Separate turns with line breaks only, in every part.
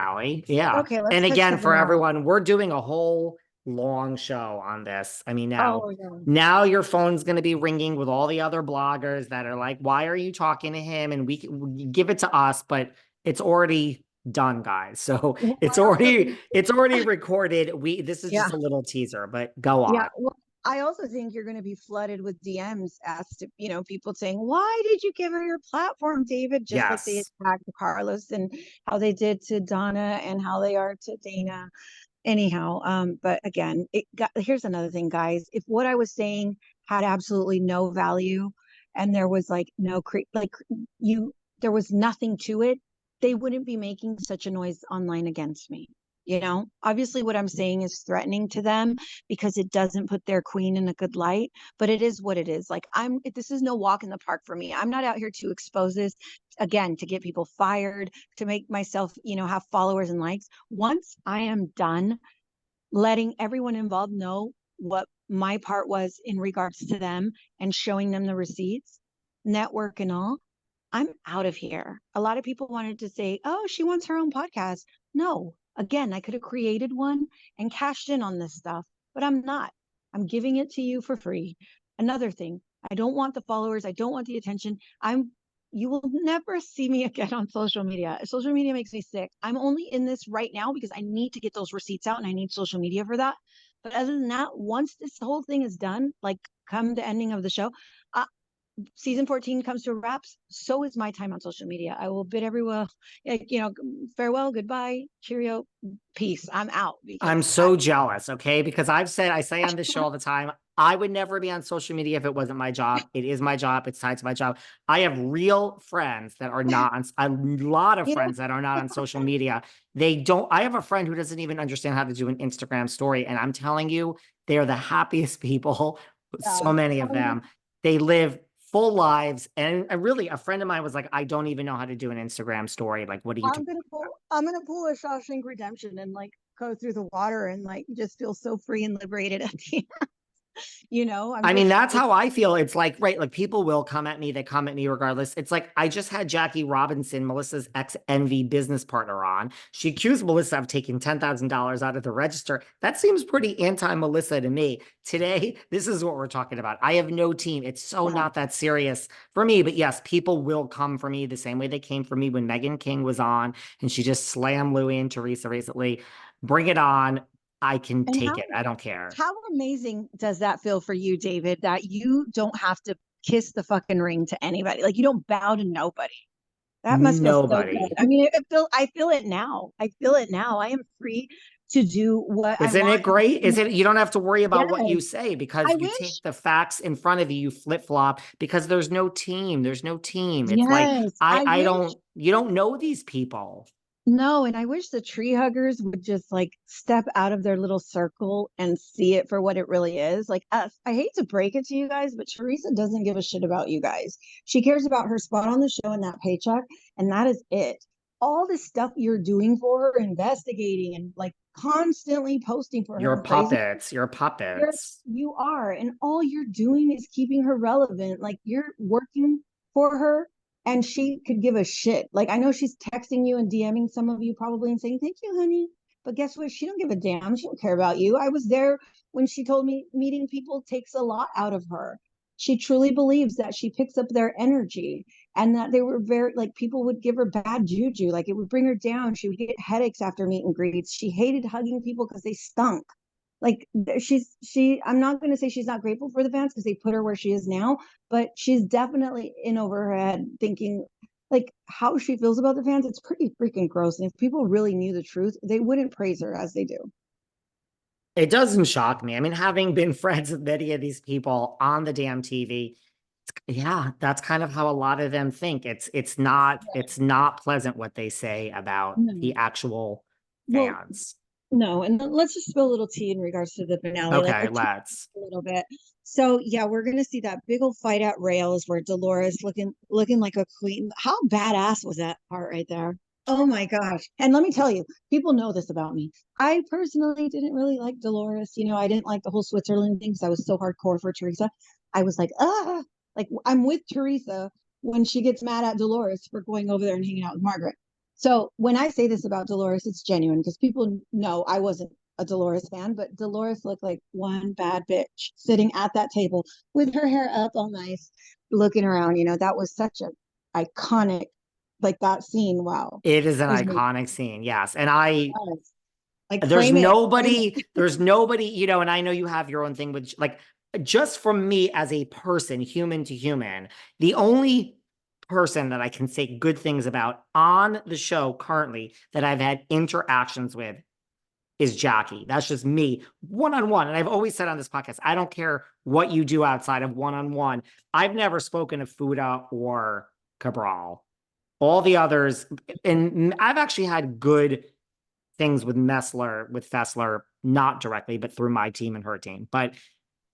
finale. Yeah.
Okay, let's
And
touch the
again, for
finale.
everyone, we're doing a whole long show on this. I mean,
Oh, yeah.
now your phone's going to be ringing with all the other bloggers that are like, why are you talking to him? And we give it to us, but it's already done, guys. So
Well, I also think,
it's already recorded. This is
yeah,
just a little teaser, but go
yeah.
on.
Well, I also think you're going to be flooded with DMs asked, people saying, "Why did you give her your platform, David?" Just like they
Yes.
attacked Carlos and how they did to Donna and how they are to Dana. Anyhow, but again, here's another thing, guys. If what I was saying had absolutely no value, and there was like no like you, there was nothing to it, they wouldn't be making such a noise online against me. Obviously, what I'm saying is threatening to them because it doesn't put their queen in a good light, but it is what it is. Like, this is no walk in the park for me. I'm not out here to expose this again, to get people fired, to make myself, have followers and likes. Once I am done letting everyone involved know what my part was in regards to them and showing them the receipts, network and all, I'm out of here. A lot of people wanted to say, oh, she wants her own podcast. No, again, I could have created one and cashed in on this stuff, but I'm not. I'm giving it to you for free. Another thing, I don't want the followers. I don't want the attention. You will never see me again on social media. Social media makes me sick. I'm only in this right now because I need to get those receipts out and I need social media for that. But other than that, once this whole thing is done, like come the ending of the show, uh, season 14 comes to wraps, so is my time on social media. I will bid everyone, farewell, goodbye, cheerio, peace. I'm out
I'm
because
so jealous, okay? Because I say on this show all the time, I would never be on social media if it wasn't my job. It is my job. It's tied to my job. I have real friends that are not on, a lot of
you know,
friends that are not on social media. They don't, I have a friend who doesn't even understand how to do an Instagram story. And I'm telling you, they are the happiest people, so many of them. They live full lives. And really, a friend of mine was like, I don't even know how to do an Instagram story. Like, what are you talking
I'm gonna pull a Shawshank Redemption and like go through the water and like just feel so free and liberated at the end. I'm
I mean,
just
that's how I feel. It's like, right, like people will come at me, they come at me regardless. It's like I just had Jackie Robinson, Melissa's ex Envy business partner on. She accused Melissa of taking $10,000 out of the register. That seems pretty anti-Melissa to me. Today, this is what we're talking about. I have no team. It's so
yeah.
not that serious for me. But yes, people will come for me the same way they came for me when Meghan King was on and she just slammed Louis and Teresa recently. Bring it on. I can
And
take it. I don't care.
how amazing does that feel for you, David, that you don't have to kiss the fucking ring to anybody? Like you don't bow to nobody. That must feel so good.
Nobody.
I mean, I feel it now. I feel it now. I am free to do what I
Isn't it
want.
great? Is it, you don't have to worry about what
Yes.
you say
I
because you take
wish.
the facts in front of you, you flip flop because there's no team. There's no team. It's like,
Yes. I wish.
you don't know these people.
No, and I wish the tree huggers would just like step out of their little circle and see it for what it really is. Like us, I hate to break it to you guys, but Teresa doesn't give a shit about you guys. She cares about her spot on the show and that paycheck, and that is it. All the stuff you're doing for her, investigating and like constantly posting for her
You're
and praising
puppets. You're
her,
puppets.
you are, and all you're doing is keeping her relevant. Like you're working for her and she could give a shit. Like I know she's texting you and DMing some of you probably and saying, thank you, honey. But guess what? She don't give a damn. She don't care about you. I was there when she told me meeting people takes a lot out of her. She truly believes that she picks up their energy and that they were very like people would give her bad juju. Like it would bring her down. She would get headaches after meet and greets. She hated hugging people because they stunk. Like I'm not going to say she's not grateful for the fans because they put her where she is now, but she's definitely in over her head thinking like how she feels about the fans. It's pretty freaking gross, and if people really knew the truth they wouldn't praise her as they do.
It doesn't shock me. I mean, having been friends with many of these people on the damn TV, yeah, that's kind of how a lot of them think. It's not pleasant what they say about
No.
the actual
Well,
fans.
no, and let's just spill a little tea in regards to the finale, like
Okay,
our
let's.
a little bit. So yeah, we're gonna see that big old fight at Rails where Dolores looking like a queen. How badass was that part right there? Oh my gosh. And let me tell you, people know this about me. I personally didn't really like Dolores. I didn't like the whole Switzerland thing because I was so hardcore for Teresa. I was like I'm with Teresa when she gets mad at Dolores for going over there and hanging out with Margaret. So when I say this about Dolores, it's genuine because people know I wasn't a Dolores fan, but Dolores looked like one bad bitch sitting at that table with her hair up all nice, looking around. That was such a iconic, like that scene. Wow.
It is an
It was amazing.
iconic scene, yes. And
Yes. Like frame it.
there's nobody, and I know you have your own thing with like, just from me as a person, human to human, the only person that I can say good things about on the show currently that I've had interactions with is Jackie. That's just me, one on one. And I've always said on this podcast, I don't care what you do outside of one on one. I've never spoken of Fuda or Cabral. All the others, and I've actually had good things with Fessler, not directly, but through my team and her team. But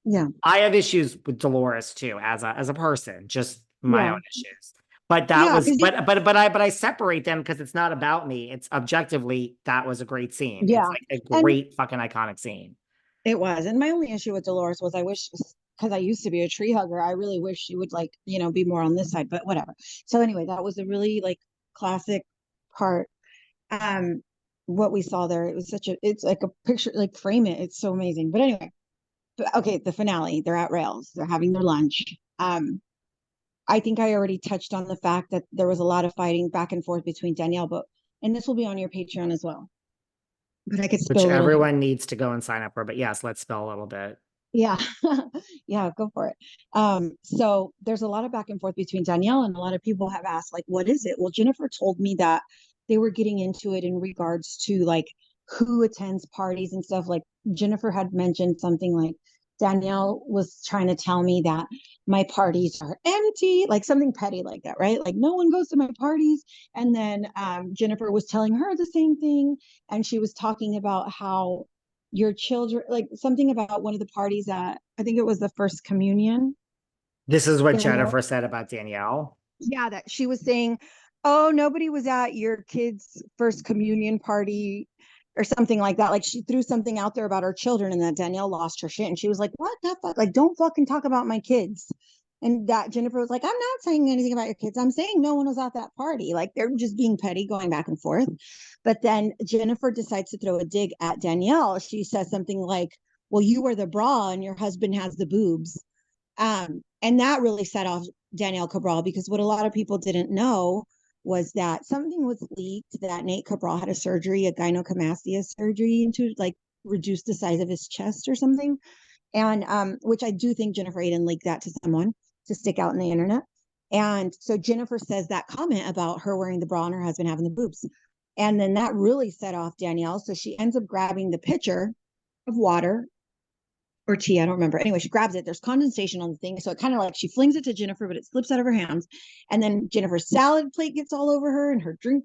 Yeah.
I have issues with Dolores too, as a person, just my
Yeah.
own issues. But that
Yeah.
was, but I separate them because it's not about me. It's objectively, that was a great scene. It's
Yeah.
like a
And
great fucking iconic scene.
it was. And my only issue with Dolores was I wish, because I used to be a tree hugger, I really wish she would like, be more on this side, but whatever. So anyway, that was a really like classic part. Um, what we saw there, it's like a picture, like frame it. It's so amazing. But anyway, okay, the finale, they're at Rails, they're having their lunch. I think I already touched on the fact that there was a lot of fighting back and forth between Danielle, and this will be on your Patreon as well. But I could
Which
spill a little bit.
everyone needs to go and sign up for. But yes, let's spell a little bit.
Yeah. Yeah, go for it. So there's a lot of back and forth between Danielle, and a lot of people have asked, like, what is it? Well, Jennifer told me that they were getting into it in regards to like who attends parties and stuff. Like Jennifer had mentioned something like Danielle was trying to tell me that my parties are empty, like something petty like that, right? Like no one goes to my parties. And then Jennifer was telling her the same thing. And she was talking about how your children, like something about one of the parties at, I think it was the first communion.
This is what
Danielle,
Jennifer said about Danielle.
yeah, that she was saying, oh, nobody was at your kid's first communion party or something like that. Like she threw something out there about her children, and that Danielle lost her shit. And she was like, what the fuck? Like, don't fucking talk about my kids. And that Jennifer was like, I'm not saying anything about your kids. I'm saying no one was at that party. Like they're just being petty, going back and forth. But then Jennifer decides to throw a dig at Danielle. She says something like, well, you wear the bra and your husband has the boobs. And that really set off Danielle Cabral, because what a lot of people didn't know was that something was leaked that Nate Cabral had a surgery, a gynecomastia surgery, to like reduce the size of his chest or something. And which I do think Jennifer Aydin leaked that to someone to stick out in the internet. And so Jennifer says that comment about her wearing the bra and her husband having the boobs. And then that really set off Danielle. So she ends up grabbing the pitcher of water or tea, I don't remember. Anyway, she grabs it. There's condensation on the thing. So it kind of like she flings it to Jennifer, but it slips out of her hands. And then Jennifer's salad plate gets all over her and her drink goes